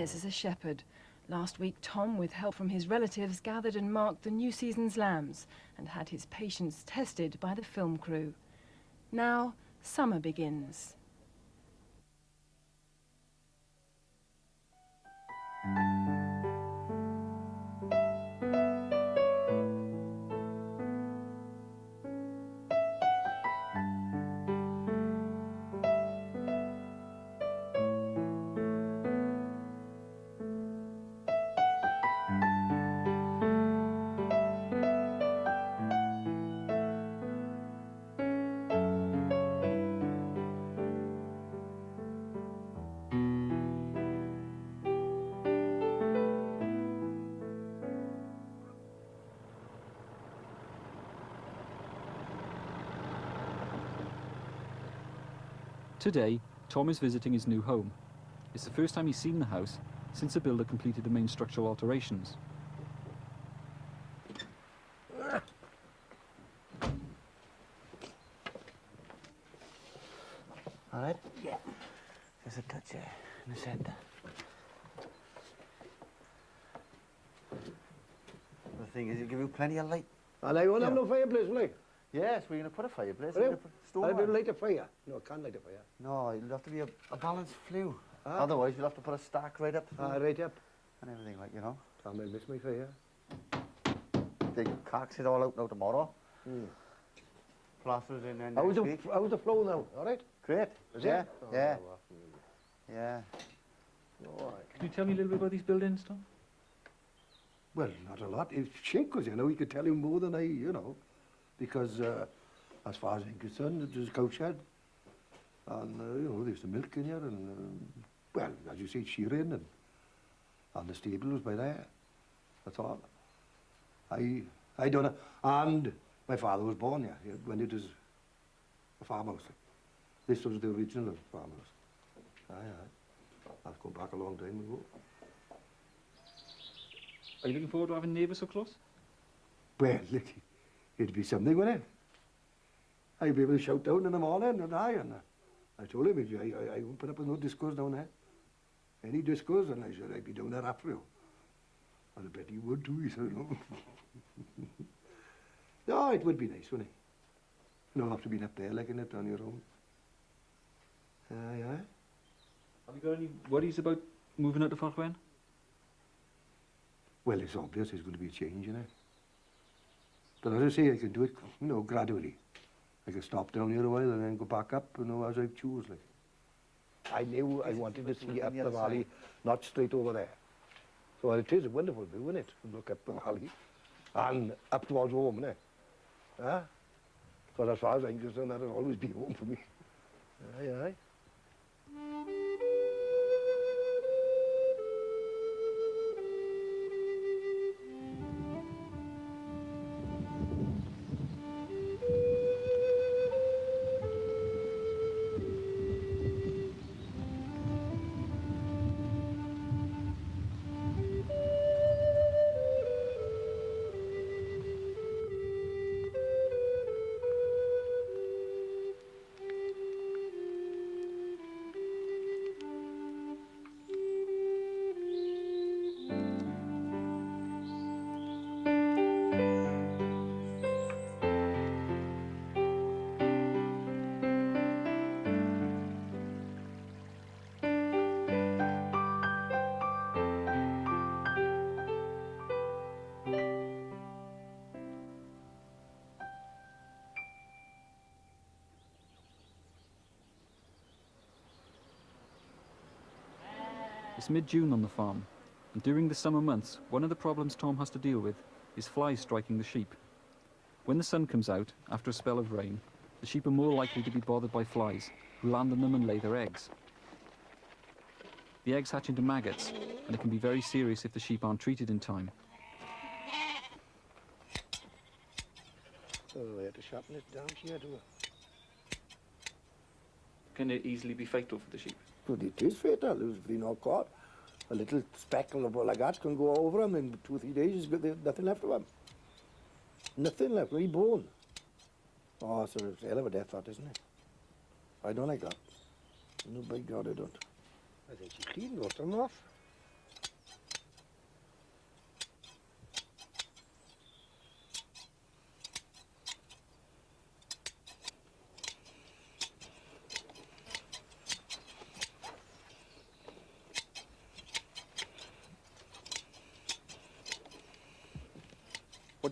years as a shepherd. Last week, Tom, with help from his relatives, gathered and marked the new season's lambs and had his patience tested by the film crew. Now, summer begins. Today, Tom is visiting his new home. It's the first time he's seen the house since the builder completed the main structural alterations. All right? Yeah. Just a touch there in the centre. The thing is, it'll give you plenty of light. And I won't have no fireplace, will I? Yes, we're going to put a fireplace. I'll be light a fire. No, I can't light a fire. No, it'll have to be a balanced flue. Otherwise, you'll have to put a stack right up. Right up. And everything, like, you know. Tom will miss my fire. They carks it all out now tomorrow. Plaster's in then How's the flow now? All right? Great. Is yeah, it? yeah. Yeah. All right. Can you tell me a little bit about these buildings, Tom? Well, not a lot. It's Shinkers, you know. He could tell you more than I, you know. Because as far as I'm concerned, there's a cow shed. And, you know, there's the milk in here. And, well, as you say, shearing and the stable was by there. That's all. I don't know. And my father was born here when it was a farmhouse. This was the original farmhouse. Aye. I've gone back a long time ago. Are you looking forward to having neighbours so close? Well, look, it'd be something, wouldn't it? I'd be able to shout down in the morning, and I told him, I won't put up with no discourse down there. Any discourse, and I said, I'd be down there after you. And I bet he would too, he said, no. No, it would be nice, wouldn't it? You don't have to be up there like it on your own. Aye. Have you got any worries about moving out to Fforchwen? Well, it's obvious there's going to be a change, you know. But as I say, I can do it, you know, gradually. I can stop down here a while and then go back up, you know, as I choose, like. I knew I wanted to see up the valley, not straight over there. So it is a wonderful view, isn't it? Look up the valley and up towards home, isn't it? Huh? Because as far as I'm concerned, that'll always be home for me. Aye. It's mid-June on the farm, and during the summer months, one of the problems Tom has to deal with is flies striking the sheep. When the sun comes out, after a spell of rain, the sheep are more likely to be bothered by flies, who land on them and lay their eggs. The eggs hatch into maggots, and it can be very serious if the sheep aren't treated in time. So we had to sharpen it down here to Can it easily be fatal for the sheep? But it is fatal. It's been all caught. A little speckle of like that can go over them in 2 or 3 days. There's nothing left of them. Nothing left. Really bone. Oh, so it's a hell of a death, that, isn't it? I don't like that. No, by God, I don't. I think she's clean. Water them off.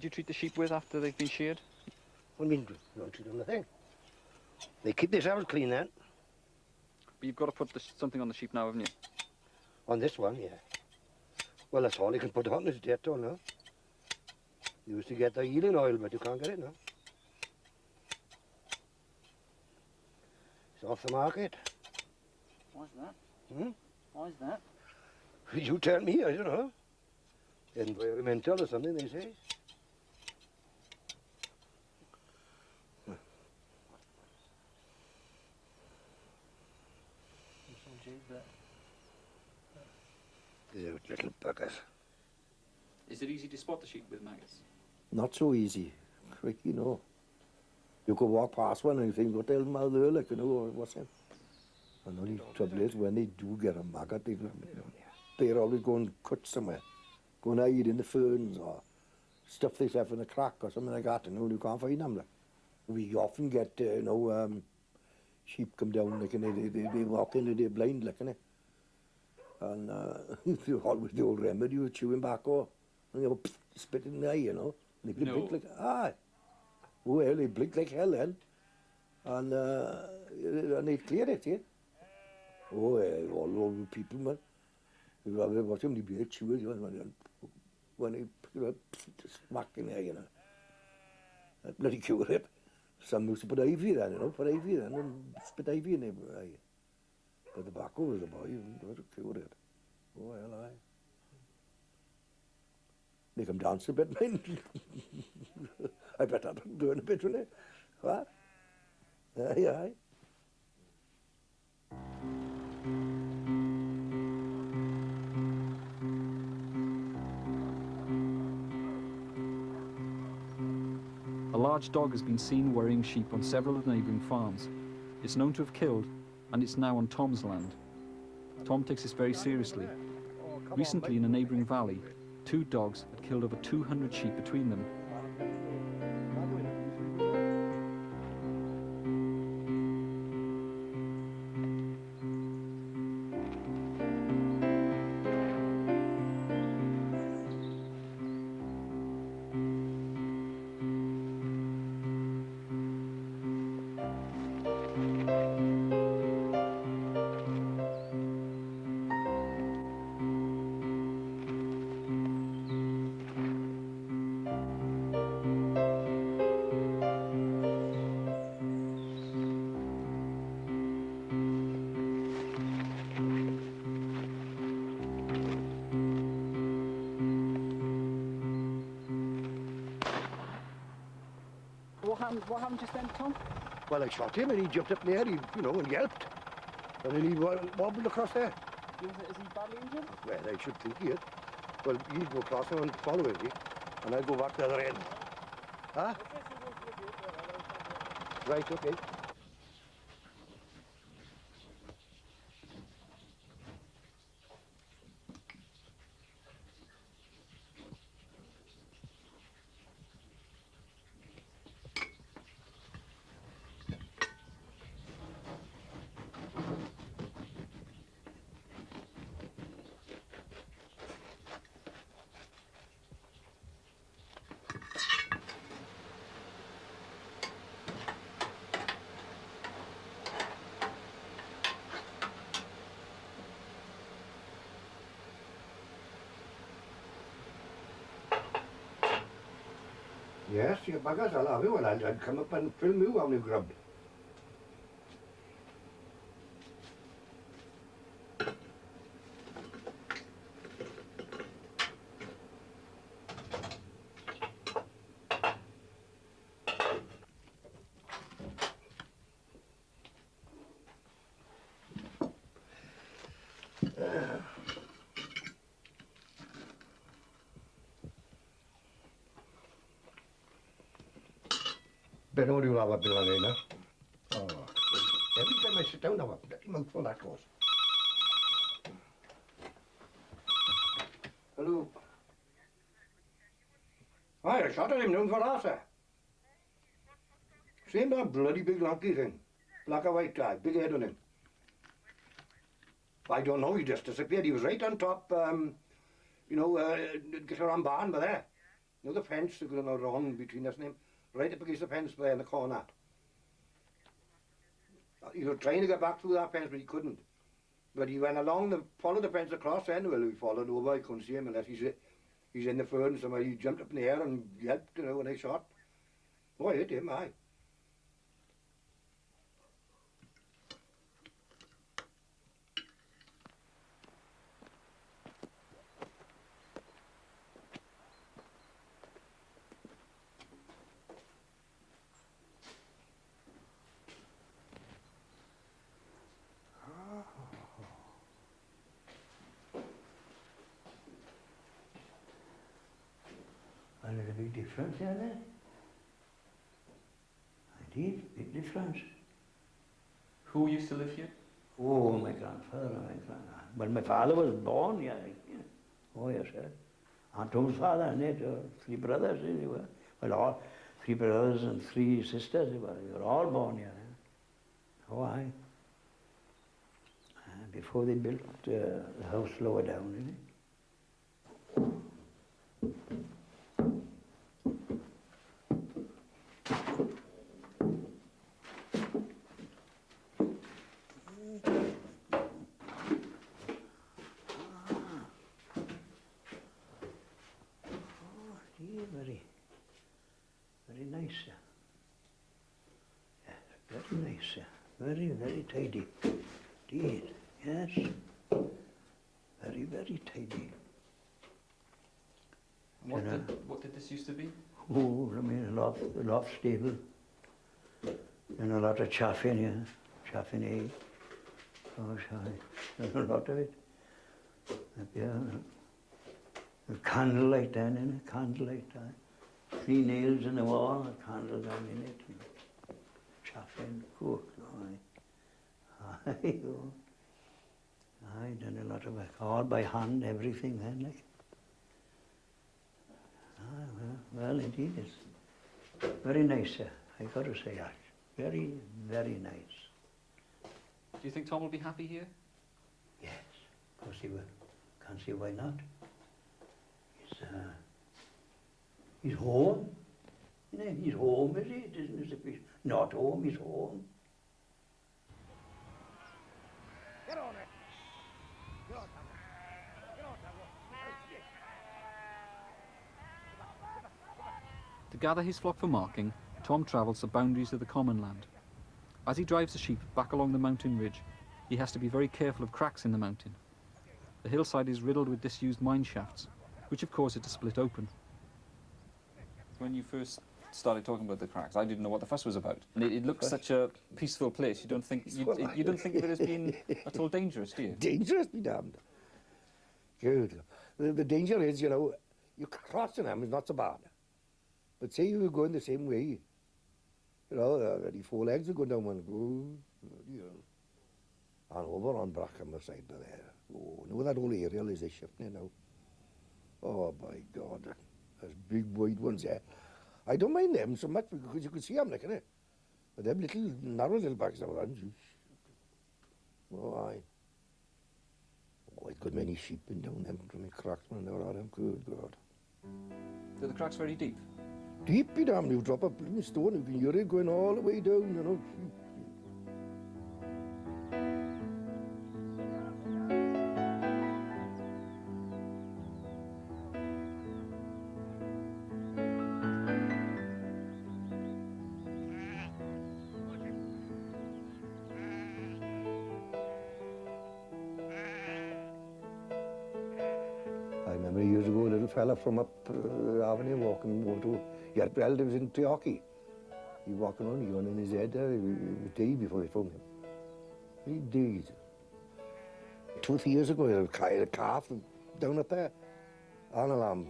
do you treat the sheep with after they've been sheared? I mean, don't treat them nothing. They keep themselves clean then. But you've got to put something on the sheep now, haven't you? On this one, yeah. Well, that's all you can put on is Dettol now. You used to get the healing oil, but you can't get it now. It's off the market. Why's that? Hmm? Why's that? You tell me, I don't know. Environmental or something, they say. You little buggers. Is it easy to spot the sheep with maggots? Not so easy. Quick, you know. You could walk past one and you think, what the hell am I there, like, you know, or what's that? And the only trouble is, when they do get a maggot, they're always going to cut somewhere. Go and hide in the ferns or stuff themselves in a crack or something like that, you know, you can't find them. Like. We often get, sheep come down, like, and they walk into their blind, like, innit? And always the old remedy of chewing tobacco, and they go, spit in the eye, you know. And they blink like, aye. Oh, well, they blink like hell then. And they clear it, yeah. Oh, all over people, man. You watch them, they be a chewer, when they pick it up, smack in the eye, you know. That bloody cure it. Some used to put ivy then, you know, put ivy then, and spit ivy in the eye. But the tobacco was the boy, and they would cure it. Oh, well, aye. Make them dance a bit, man. I bet I'd do it a bit, wouldn't it? What? Aye, aye. A large dog has been seen worrying sheep on several of the neighbouring farms. It's known to have killed, and it's now on Tom's land. Tom takes this very seriously. Recently, in a neighbouring valley, 2 dogs had killed over 200 sheep between them. What happened just then, Tom? Well, I shot him and he jumped up in the air, and yelped. And then he wobbled across there. Is he badly injured? Well, I should think he is. Well, he'll go across and follow him, and I'll go back to the other end. Huh? Right, okay. Yes, you buggers, I'll have you. Well, I'll come up and film you how you grub. Ben what do you have a bill on there now? Oh, every time I sit down, I have a bloody mouthful that goes. Hello. Aye, I shot at him down for Arthur. Same that bloody big lanky thing. Black and white tie, big head on him. I don't know, he just disappeared. He was right on top, get around barn by there. You know the fence that goes around between us and him? Right up against the fence there in the corner. He was trying to get back through that fence, but he couldn't. But he went along, followed the fence across, and well, he followed over. I couldn't see him unless he's in the fern somewhere. He jumped up in the air and yelped, you know, when I shot. Oh, I hit him, aye. Well, there's a big difference, isn't there? Indeed, big difference. Who used to live here? Oh, my grandfather, Well, my father was born, yeah. Oh, yes, sir. And Tom's father, and it, 3 brothers, they were. Well, all 3 brothers and 3 sisters, they were all born here. Oh, aye. Before they built the house lower down, isn't it? Very nice, sir. Yes, very nice, sir. Very, very tidy. Indeed, yes. Very, very tidy. What did this used to be? Oh, I mean, a loft stable. And a lot of chaff in here. Chaff in hay. Oh, sorry. A lot of it. Up here. A candlelight down in it, candlelight down. 3 nails in the wall, a candle down in it. And chaff in, cooked. Aye, oh. I done a lot of work, all by hand, everything then, like. Well, indeed, it's very nice, sir. I got to say that. Very, very nice. Do you think Tom will be happy here? Yes, of course he will. Can't see why not. He's home. You know, he's home, is he? It isn't as if he's not home, he's home. Get on it. Get on, To gather his flock for marking, Tom travels the boundaries of the common land. As he drives the sheep back along the mountain ridge, he has to be very careful of cracks in the mountain. The hillside is riddled with disused mine shafts, which have caused it to split open. When you first started talking about the cracks, I didn't know what the fuss was about. And it looks such a peaceful place. You don't think you don't think of it as being at all dangerous, do you? Dangerous, be damned. Good. The danger is, you know, you crossing them is not so bad. But say you were going the same way, you know, the 4 legs are going down one, you know, and over on Brackham side of there. Oh, no, that whole area is a shifting now. Oh, by God, there's big wide ones there. I don't mind them so much because you can see them, like, innit? But them little, narrow little bags of ones. Oh, aye. Oh, a good many sheep been down them from the cracks when they were at them. Good God. Are the cracks very deep? Deep be damned, you drop a blooming stone, you can hear it going all the way down, you know. I remember years ago, a little fella from up Avenue walking over to, he had relatives in Treorchy. He walking on, he went in his head there, he was dead before they found him. He died. 2 or 3 years ago, he had a calf down up there, and a lamb,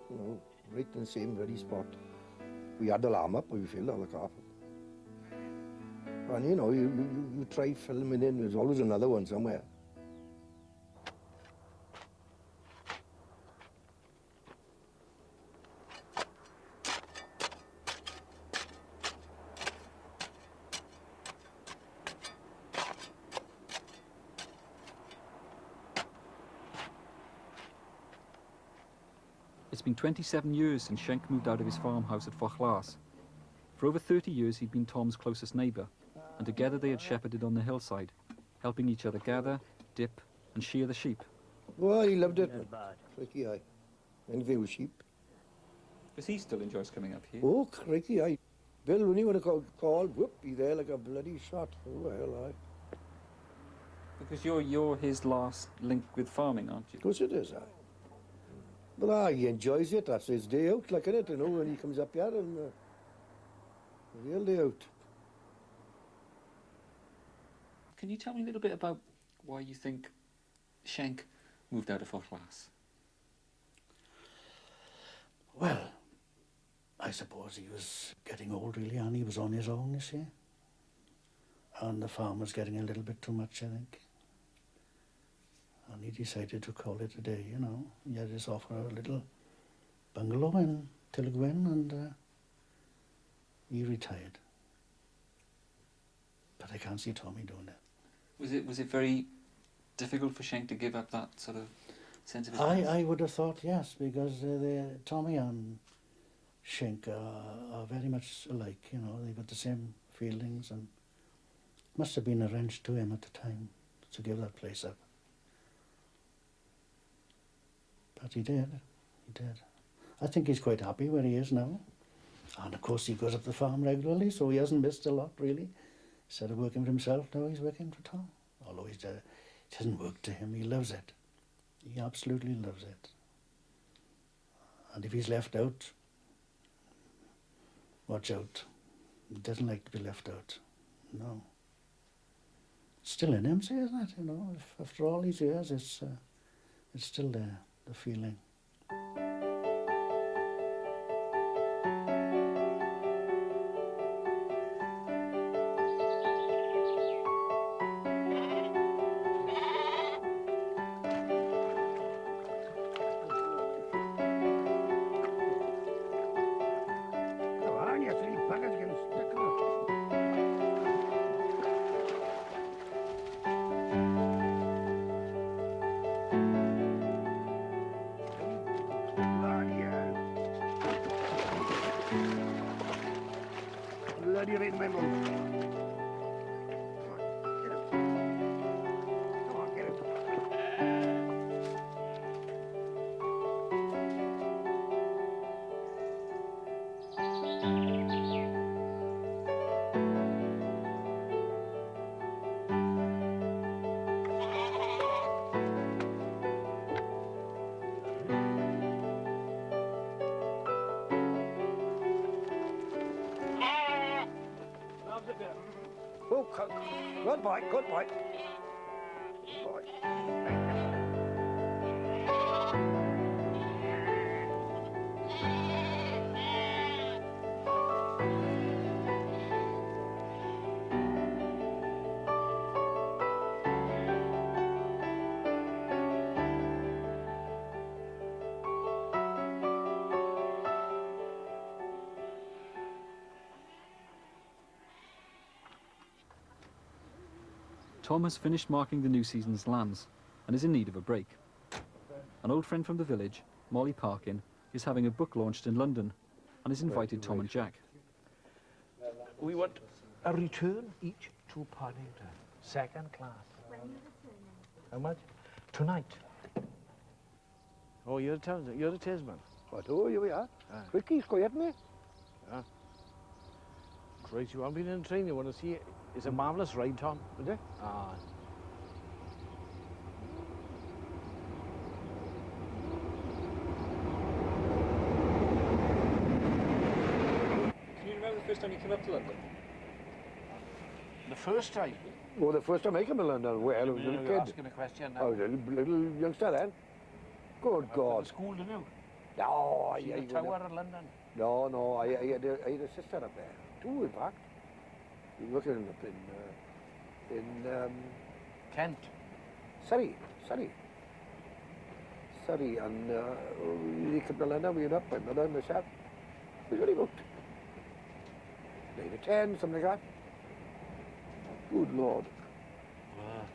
you know, right in the same very spot. We had the lamb up, we filled all the calf up. And you know, you try filming in, there's always another one somewhere. It's been 27 years since Schenk moved out of his farmhouse at Fforchwen. For over 30 years he'd been Tom's closest neighbour, and together they had shepherded on the hillside, helping each other gather, dip and shear the sheep. Well, he loved it. Cricky, aye. And view sheep. Does he still enjoys coming up here? Oh, cricky, aye. Bill, when he would have called, whoop, be there like a bloody shot. Oh, well, aye. Because you're his last link with farming, aren't you? Of course it is, aye. But aye, he enjoys it. That's his day out, like, innit, you know, when he comes up here and real day out. Can you tell me a little bit about why you think Schenk moved out of Fforchwen? Well, I suppose he was getting old, really, and he was on his own, you see. And the farm was getting a little bit too much, I think. And he decided to call it a day, you know. He had his offer a little bungalow in Fforchwen, and he retired. But I can't see Tommy doing that. Was it very difficult for Schenk to give up that sort of sense of his I would have thought yes, because Tommy and Schenk are very much alike, you know. They've got the same feelings, and must have been a wrench to him at the time to give that place up. But he did. I think he's quite happy where he is now. And of course he goes up the farm regularly, so he hasn't missed a lot, really. Instead of working for himself, now he's working for Tom. Although it doesn't work to him, he loves it. He absolutely loves it. And if he's left out, watch out. He doesn't like to be left out. No. It's still in him, see, isn't it? You know, after all these years, it's still there, the feeling. Bloody right in my mouth. Come on, get it. Oh, good boy, good boy. Good boy. Tom has finished marking the new season's lambs and is in need of a break. An old friend from the village, Molly Parkin, is having a book launched in London and has invited Tom and Jack. We want a return each to Paddington, second class. When are you returning? How much? Tonight. Oh, you're the tasman. What, oh, here we are. Aye. Quickie, quiet me. Great, you haven't been in the train, you want to see it. It's a marvellous ride, Tom. Is it? Ah. Can you remember the first time you came up to London? The first time? Well, the first time I came to London, well, I was a little You're kid. asking a question now. I was a little youngster then. Good God. The school, didn't you? No, See the Tower in London? No, I had a sister up there. Two, in fact. He was working up in Kent. Surrey, and we came to London, we went up, my mother and myself. We was only about 9 or 10, something like that. Good Lord.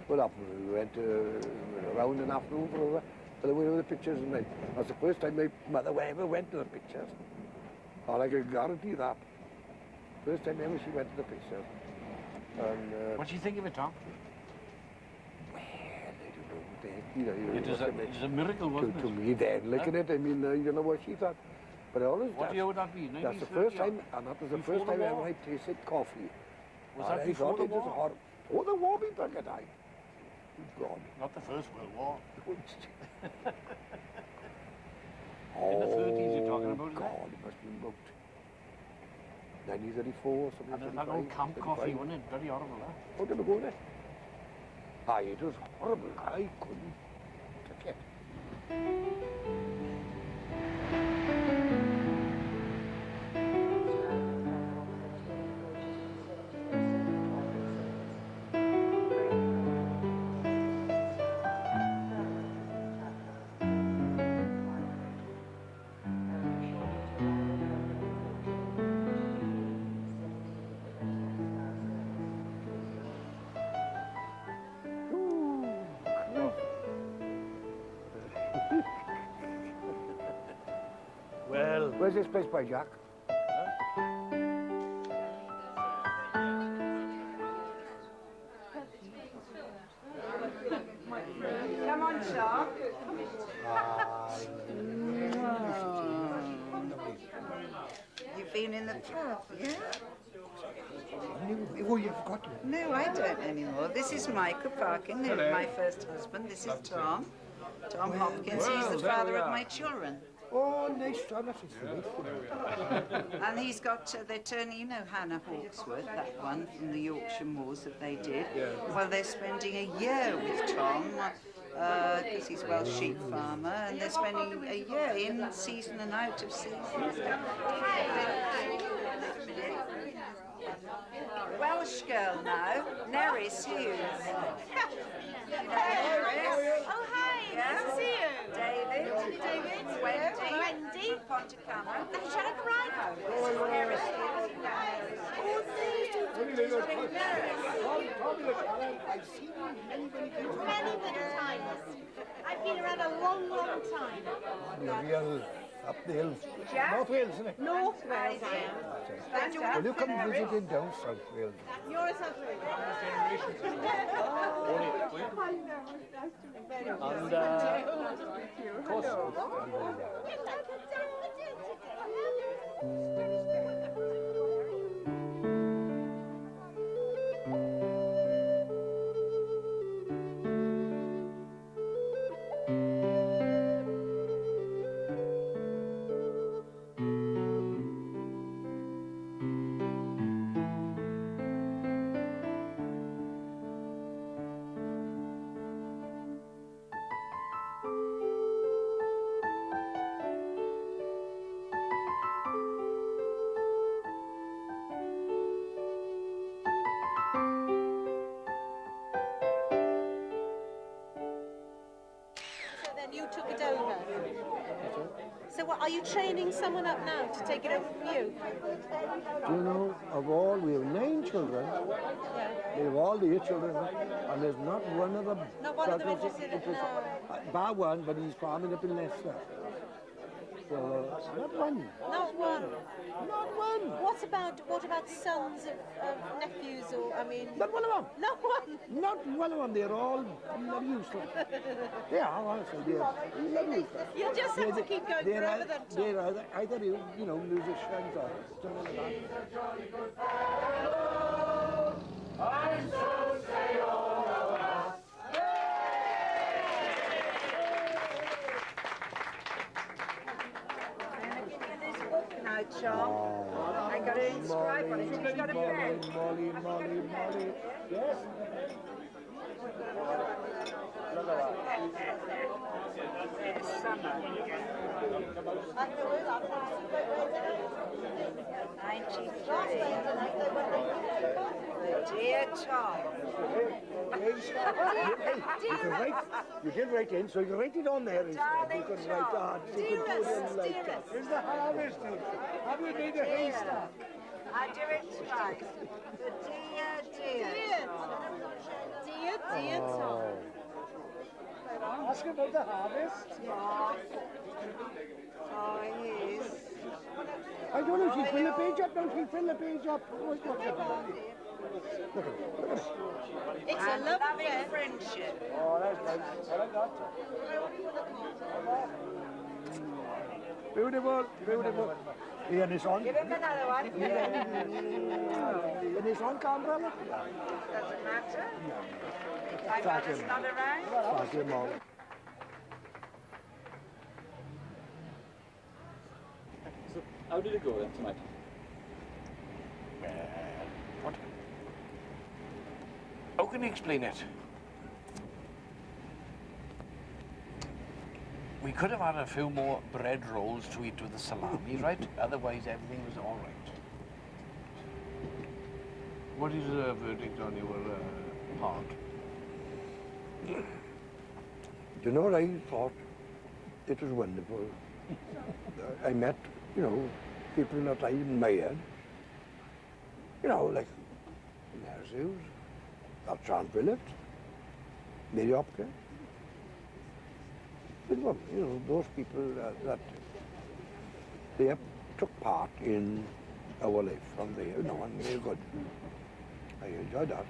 What happened? We went around in the afternoon for for the way of the pictures, and that's the first time my mother ever went to the pictures. And I can guarantee that. First time ever she went to the pictures. And, What do you think of it, Tom? well, I don't know, then, you know, It was a miracle, wasn't to it? me then, looking at it, I mean, I don't know what she thought. But I always, What year would that be? that's the first time, and that was the Before first the time war? ever I tasted coffee. Was And that I before thought the it was war? horrible. Oh, the war be buggered, aye. God. Not the First World War. In the 30s you're talking about, isn't it? God, it must be about 1934, something And like that old camp coffee, wasn't it? Very horrible, huh? Oh, did we go there? Aye, it was horrible. I couldn't take it. Well, Where's this place by, Jack? Come on, Sean. You've been in the pub, yeah? Oh, you forgot. No, I don't anymore. This is Michael Parkin, my first husband. This is Tom. Tom Hopkins. He's the father of my children. Oh, nice. Oh, that's nice. And he's got, they're turning, you know, Hannah Hawksworth, that one from the Yorkshire Moors that they did. Well, they're spending a year with Tom, because he's a Welsh sheep farmer, and they're spending a year in season and out of season. Welsh girl now, Nerys Hughes. You know Nerys? Oh, hi. Yeah. Nice to see you. David. Wendy. Pontacama. That's Janet Ryan. Nerys Hughes. Many times. I've been around a long, long time. Real up the hills. North Wales, isn't it? North Wales, I am. Well, you come visiting down South Wales. You're a South Wales. and of course, So then you took it over. So what, are you training someone up now to take it over from you? Do you know, of all, we have 9 children. We have all the 8 children, and there's not one of them. Not one of them interested in it, no. Bar one, but he's farming up in Leicester. So, not one. Not one. Not one. What about sons of nephews or, I mean... Not one of them. Not one. Not one of them. They're all bloody useless. They are, honestly. They're bloody useless. You'll just have to keep going forever then, Tom. They're either you know, musicians or something like that. I'm so say all of us. Now, John, I got to inscribe on it. He's got a pen. Molly. Yes? Dear Tom. You did write in, so you can write it on there. Darling you could Tom. write on. You could put in like that. Is the harvest? Have you made a haystack? I do it twice. The dear Tom. Dear Tom. Ask him about the harvest. Oh, he is. I don't know if she's fill the page up, don't she? Fill the page up. What's it? Look at it. It's a And love loving affair. friendship. Oh, that's nice. I like that. Beautiful, beautiful. Here, this on. Give him another one. Is this on camera? Doesn't matter. My mother's not around. Thank you, Mom. So, how did it go then tonight? What? How can you explain it? We could have had a few more bread rolls to eat with the salami, right? Otherwise, everything was all right. What is the verdict on your part? You know what I thought? It was wonderful. I met, you know, people that I admired. You know, like Mary John Phillips, Mary Hopkins. But, well, you know, those people that they took part in our life from there, you know, and they're good. I enjoyed that.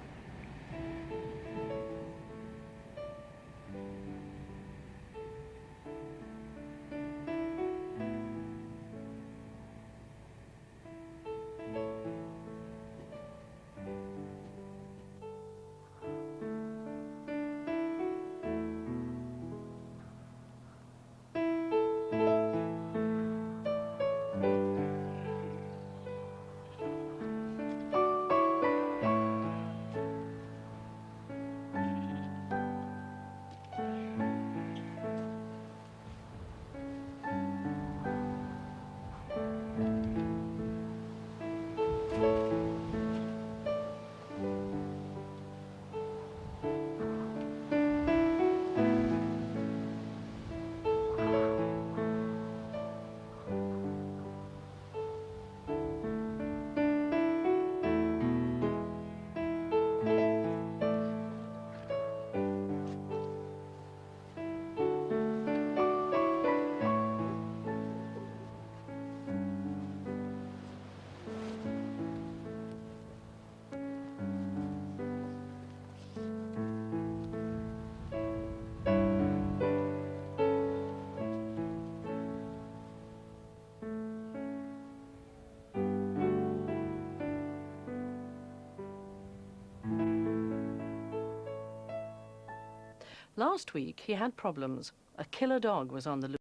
Last week he had problems. A killer dog was on the loose.